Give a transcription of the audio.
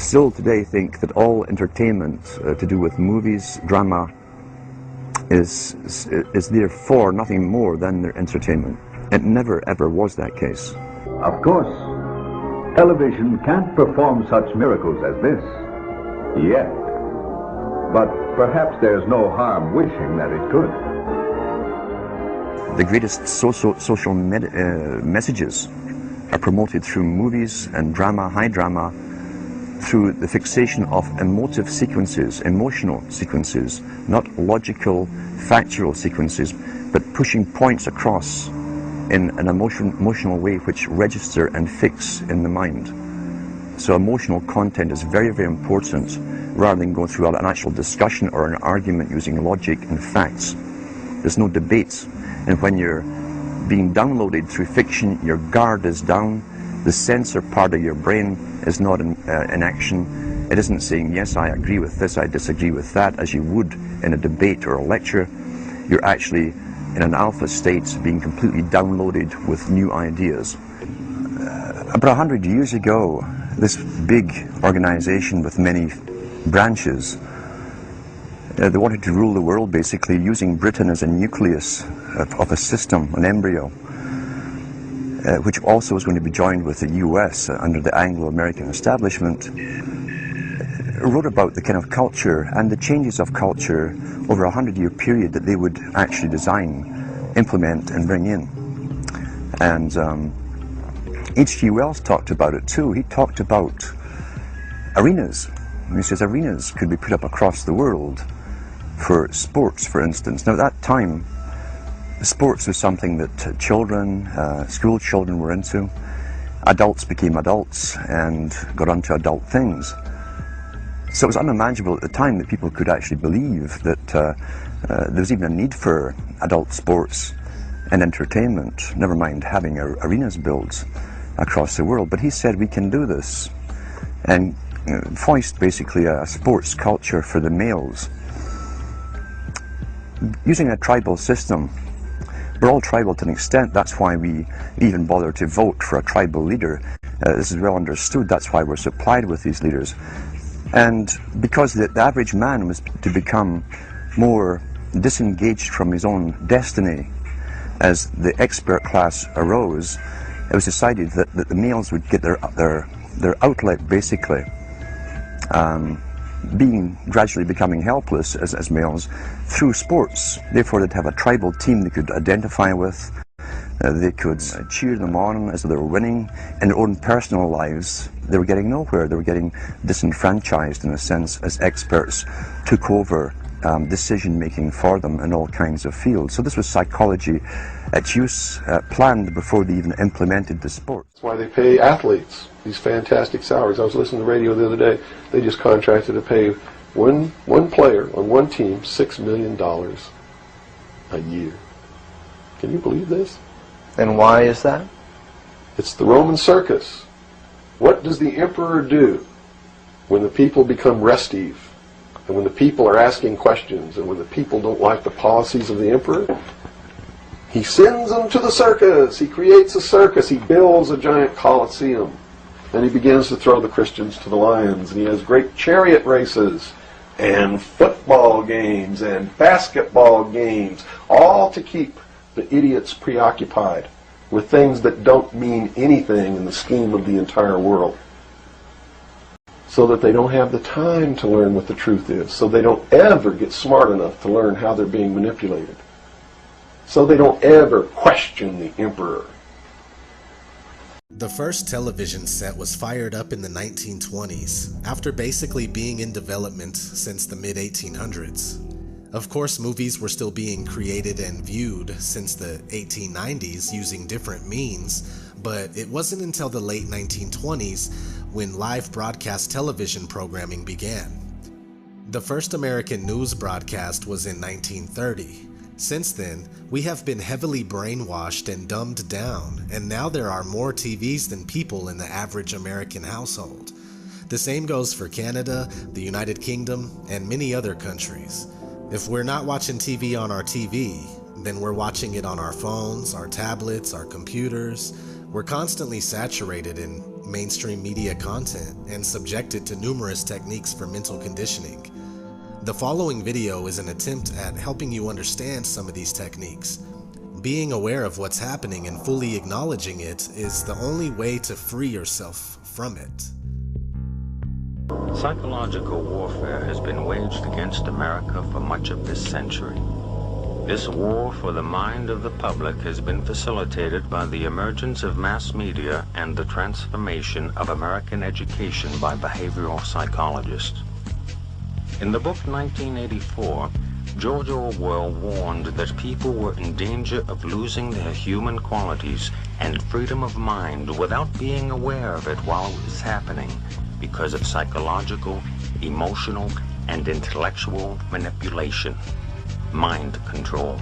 still today think that all entertainment to do with movies, drama, is therefore nothing more than their entertainment. It never ever was that case. Of course, television can't perform such miracles as this, yet. But perhaps there's no harm wishing that it could. The greatest social messages are promoted through movies and drama, high drama, through the fixation of emotive sequences, emotional sequences, not logical, factual sequences, but pushing points across in an emotional way which register and fix in the mind. So emotional content is very, very important, rather than going through an actual discussion or an argument using logic and facts. There's no debate. And when you're being downloaded through fiction, your guard is down, the censor part of your brain is not in action. It isn't saying, yes, I agree with this, I disagree with that, as you would in a debate or a lecture. You're actually in an alpha state, being completely downloaded with new ideas. About 100 years ago, this big organization with many branches, they wanted to rule the world basically using Britain as a nucleus of a system, an embryo, which also was going to be joined with the US under the Anglo-American establishment, wrote about the kind of culture and the changes of culture over a 100-year period that they would actually design, implement and bring in. And H.G. Wells talked about it too. He talked about arenas. And he says arenas could be put up across the world for sports, for instance. Now at that time, sports was something that children, school children were into. Adults became adults and got onto adult things. So it was unimaginable at the time that people could actually believe that there was even a need for adult sports and entertainment, never mind having arenas built across the world. But he said we can do this, and foist basically a sports culture for the males using a tribal system. We're all tribal to an extent. That's why we even bother to vote for a tribal leader. This is well understood. That's why we're supplied with these leaders. And because the average man was to become more disengaged from his own destiny as the expert class arose, it was decided that the males would get their outlet basically, gradually becoming helpless as males through sports. Therefore they'd have a tribal team they could identify with. They could cheer them on as they were winning. In their own personal lives, they were getting nowhere. They were getting disenfranchised in a sense as experts took over decision-making for them in all kinds of fields. So this was psychology at use, planned before they even implemented the sport. That's why they pay athletes these fantastic salaries. I was listening to the radio the other day. They just contracted to pay one player on one team $6 million a year. Can you believe this? And why is that? It's the Roman circus. What does the emperor do when the people become restive, and when the people are asking questions, and when the people don't like the policies of the emperor? He sends them to the circus. He creates a circus. He builds a giant coliseum. And he begins to throw the Christians to the lions. And he has great chariot races and football games and basketball games, all to keep the idiots preoccupied with things that don't mean anything in the scheme of the entire world, so that they don't have the time to learn what the truth is, so they don't ever get smart enough to learn how they're being manipulated, so they don't ever question the emperor. The first television set was fired up in the 1920s, after basically being in development since the mid-1800s. Of course, movies were still being created and viewed since the 1890s using different means, but it wasn't until the late 1920s when live broadcast television programming began. The first American news broadcast was in 1930. Since then, we have been heavily brainwashed and dumbed down, and now there are more TVs than people in the average American household. The same goes for Canada, the United Kingdom, and many other countries. If we're not watching TV on our TV, then we're watching it on our phones, our tablets, our computers. We're constantly saturated in mainstream media content and subjected to numerous techniques for mental conditioning. The following video is an attempt at helping you understand some of these techniques. Being aware of what's happening and fully acknowledging it is the only way to free yourself from it. Psychological warfare has been waged against America for much of this century. This war for the mind of the public has been facilitated by the emergence of mass media and the transformation of American education by behavioral psychologists. In the book 1984, George Orwell warned that people were in danger of losing their human qualities and freedom of mind without being aware of it while it was happening because of psychological, emotional, and intellectual manipulation. Mind control.